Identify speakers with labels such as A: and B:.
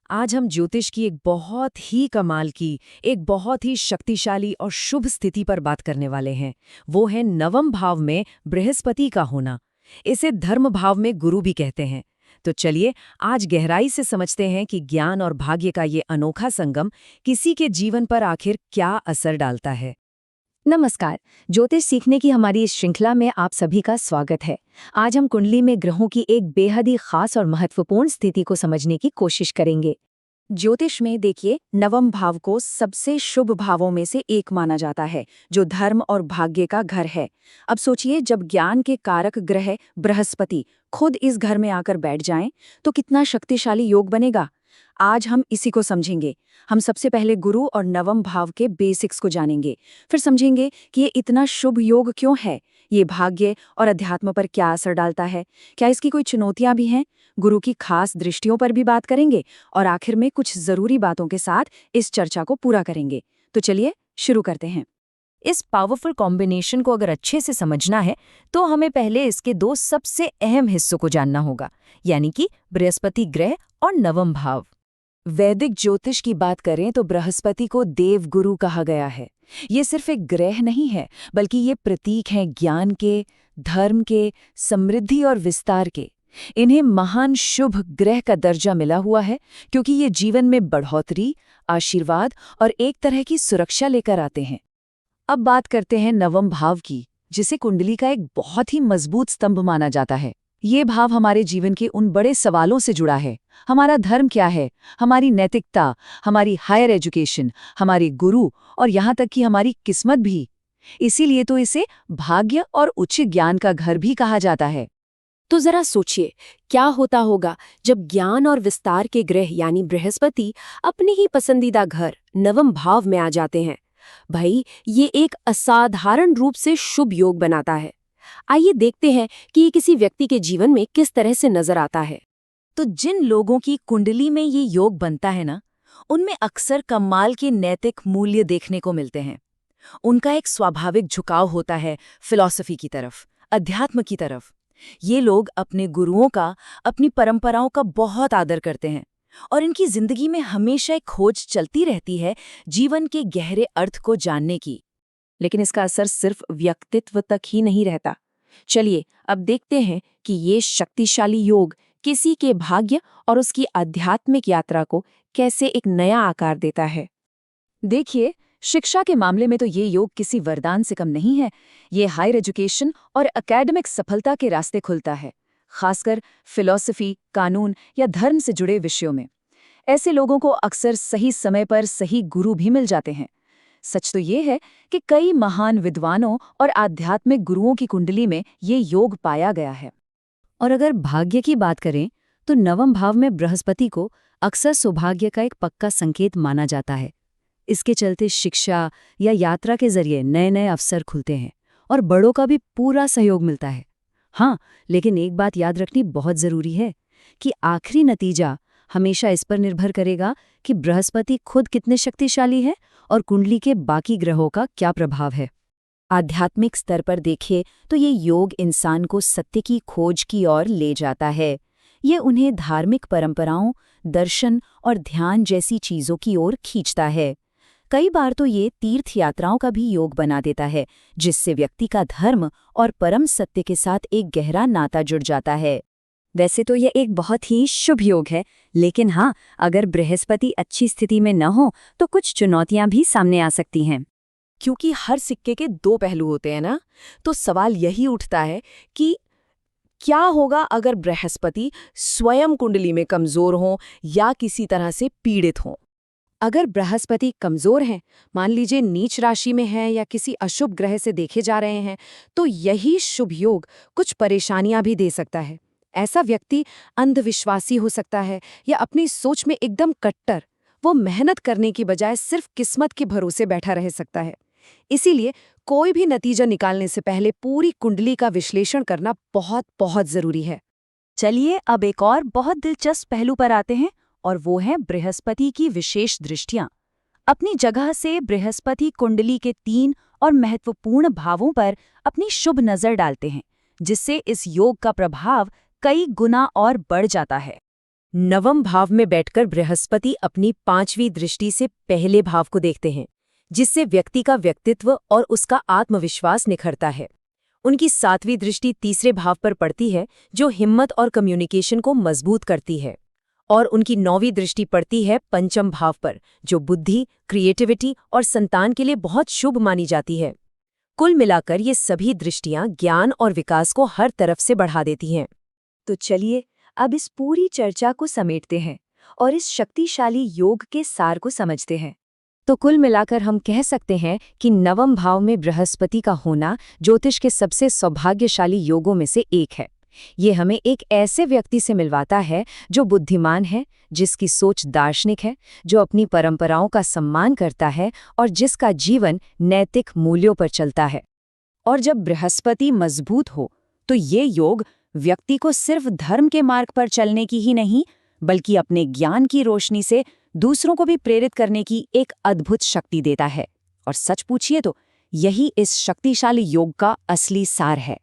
A: आज हम ज्योतिष की एक बहुत ही कमाल की, एक बहुत ही शक्तिशाली और शुभ स्थिति पर बात करने वाले हैं। वो है नवम भाव में बृहस्पति का होना। इसे धर्म भाव में गुरु भी कहते हैं। तो चलिए आज गहराई से समझते हैं कि ज्ञान और भाग्य का ये अनोखा संगम किसी के जीवन पर आखिर क्या असर डालता है।
B: नमस्कार। ज्योतिष सीखने की हमारी इस श्रृंखला में आप सभी का स्वागत है। आज हम कुंडली में ग्रहों की एक बेहद ही खास और महत्वपूर्ण स्थिति को समझने की कोशिश करेंगे। ज्योतिष में देखिए, नवम भाव को सबसे शुभ भावों में से एक माना जाता है, जो धर्म और भाग्य का घर है। अब सोचिए, जब ज्ञान के कारक ग्रह बृहस्पति खुद इस घर में आकर बैठ जाएं, तो कितना शक्तिशाली योग बनेगा। आज हम इसी को समझेंगे। हम सबसे पहले गुरु और नवम भाव के बेसिक्स को जानेंगे, फिर समझेंगे कि ये इतना शुभ योग क्यों है, ये भाग्य और अध्यात्म पर क्या असर डालता है, क्या इसकी कोई चुनौतियां भी हैं, गुरु की खास दृष्टियों पर भी बात करेंगे और आखिर में कुछ जरूरी बातों के साथ इस चर्चा को पूरा करेंगे। तो चलिए शुरू करते हैं।
A: इस पावरफुल कॉम्बिनेशन को अगर अच्छे से समझना है तो हमें पहले इसके दो सबसे अहम हिस्सों को जानना होगा, यानी कि बृहस्पति ग्रह और नवम भाव। वैदिक ज्योतिष की बात करें तो बृहस्पति को देव गुरु कहा गया है। ये सिर्फ एक ग्रह नहीं है, बल्कि ये प्रतीक हैं ज्ञान के, धर्म के, समृद्धि और विस्तार के। इन्हें महान शुभ ग्रह का दर्जा मिला हुआ है क्योंकि ये जीवन में बढ़ोतरी, आशीर्वाद और एक तरह की सुरक्षा लेकर आते हैं। अब बात करते हैं नवम भाव की, जिसे कुंडली का एक बहुत ही मजबूत स्तंभ माना जाता है। ये भाव हमारे जीवन के उन बड़े सवालों से जुड़ा है। हमारा धर्म क्या है, हमारी नैतिकता, हमारी हायर एजुकेशन, हमारे गुरु और यहाँ तक कि हमारी किस्मत भी। इसीलिए तो इसे भाग्य और उच्च ज्ञान का घर भी कहा जाता है।
B: तो जरा सोचिए, क्या होता होगा जब ज्ञान और विस्तार के ग्रह यानी बृहस्पति अपने ही पसंदीदा घर नवम भाव में आ जाते हैं। भाई, ये एक असाधारण रूप से शुभ योग बनाता है। आइए देखते हैं कि ये किसी व्यक्ति के जीवन में किस तरह से नजर आता है।
A: तो जिन लोगों की कुंडली में ये योग बनता है ना, उनमें अक्सर कमाल के नैतिक मूल्य देखने को मिलते हैं। उनका एक स्वाभाविक झुकाव होता है फिलॉसफी की तरफ, अध्यात्म की तरफ। ये लोग अपने गुरुओं का, अपनी परंपराओं का बहुत आदर करते हैं और इनकी जिंदगी में हमेशा एक खोज चलती रहती है जीवन के गहरे अर्थ को जानने की।
B: लेकिन इसका असर सिर्फ व्यक्तित्व तक ही नहीं रहता। चलिए अब देखते हैं कि ये शक्तिशाली योग किसी के भाग्य और उसकी आध्यात्मिक यात्रा को कैसे एक नया आकार देता है।
A: देखिए, शिक्षा के मामले में तो ये योग किसी वरदान से कम नहीं है। ये हायर एजुकेशन और एकेडमिक सफलता के रास्ते खुलता है, खासकर फिलॉसफी, कानून या धर्म से जुड़े विषयों में। ऐसे लोगों को अक्सर सही समय पर सही गुरु भी मिल जाते हैं। सच तो ये है कि कई महान विद्वानों और आध्यात्मिक गुरुओं की कुंडली में ये योग पाया गया है। और अगर भाग्य की बात करें तो नवम भाव में बृहस्पति को अक्सर सौभाग्य का एक पक्का संकेत माना जाता है। इसके चलते शिक्षा या यात्रा के जरिए नए नए अवसर खुलते हैं और बड़ों का भी पूरा सहयोग मिलता है। हाँ, लेकिन एक बात याद रखनी बहुत जरूरी है कि आखिरी नतीजा हमेशा इस पर निर्भर करेगा कि बृहस्पति खुद कितने शक्तिशाली है और कुंडली के बाकी ग्रहों का क्या प्रभाव है। आध्यात्मिक स्तर पर देखिए तो ये योग इंसान को सत्य की खोज की ओर ले जाता है। ये उन्हें धार्मिक परंपराओं, दर्शन और ध्यान जैसी चीजों की ओर खींचता है। कई बार तो ये तीर्थ यात्राओं का भी योग बना देता है, जिससे व्यक्ति का धर्म और परम सत्य के साथ एक गहरा नाता जुड़ जाता है। वैसे तो यह एक बहुत ही शुभ योग है, लेकिन हाँ, अगर बृहस्पति अच्छी स्थिति में न हो तो कुछ चुनौतियां भी सामने आ सकती हैं। क्योंकि हर सिक्के के दो पहलू होते हैं ना, तो सवाल यही उठता है कि क्या होगा अगर बृहस्पति स्वयं कुंडली में कमजोर हो या किसी तरह से पीड़ित हो। अगर बृहस्पति कमजोर हैं, मान लीजिए नीच राशि में है या किसी अशुभ ग्रह से देखे जा रहे हैं, तो यही शुभ योग कुछ परेशानियां भी दे सकता है। ऐसा व्यक्ति अंधविश्वासी हो सकता है या अपनी सोच में एकदम कट्टर, वो मेहनत करने की बजाय सिर्फ किस्मत के भरोसे बैठा रह सकता है। इसीलिए कोई भी नतीजा निकालने से पहले पूरी कुंडली का विश्लेषण करना बहुत बहुत जरूरी है। चलिए अब एक और बहुत दिलचस्प पहलू पर आते हैं, और वो है बृहस्पति की विशेष दृष्टियां। अपनी जगह से बृहस्पति कुंडली के 3 और महत्वपूर्ण भावों पर अपनी शुभ नजर डालते हैं, जिससे इस योग का प्रभाव कई गुना और बढ़ जाता है।
B: नवम भाव में बैठकर बृहस्पति अपनी 5वीं दृष्टि से पहले भाव को देखते हैं, जिससे व्यक्ति का व्यक्तित्व और उसका आत्मविश्वास निखरता है। उनकी 7वीं दृष्टि तीसरे भाव पर पड़ती है, जो हिम्मत और कम्युनिकेशन को मजबूत करती है। और उनकी 9वीं दृष्टि पड़ती है पंचम भाव पर, जो बुद्धि, क्रिएटिविटी और संतान के लिए बहुत शुभ मानी जाती है। कुल मिलाकर ये सभी दृष्टियां ज्ञान और विकास को हर तरफ से बढ़ा देती हैं।
A: तो चलिए अब इस पूरी चर्चा को समेटते हैं और इस शक्तिशाली योग के सार को समझते हैं।
B: तो कुल मिलाकर हम कह सकते हैं कि नवम भाव में बृहस्पति का होना ज्योतिष के सबसे सौभाग्यशाली योगों में से एक है। ये हमें एक ऐसे व्यक्ति से मिलवाता है जो बुद्धिमान है, जिसकी सोच दार्शनिक है, जो अपनी परंपराओं का सम्मान करता है और जिसका जीवन नैतिक मूल्यों पर चलता है।
A: और जब बृहस्पति मजबूत हो तो ये योग व्यक्ति को सिर्फ धर्म के मार्ग पर चलने की ही नहीं, बल्कि अपने ज्ञान की रोशनी से दूसरों को भी प्रेरित करने की एक अद्भुत शक्ति देता है। और सच पूछिए तो यही इस शक्तिशाली योग का असली सार है।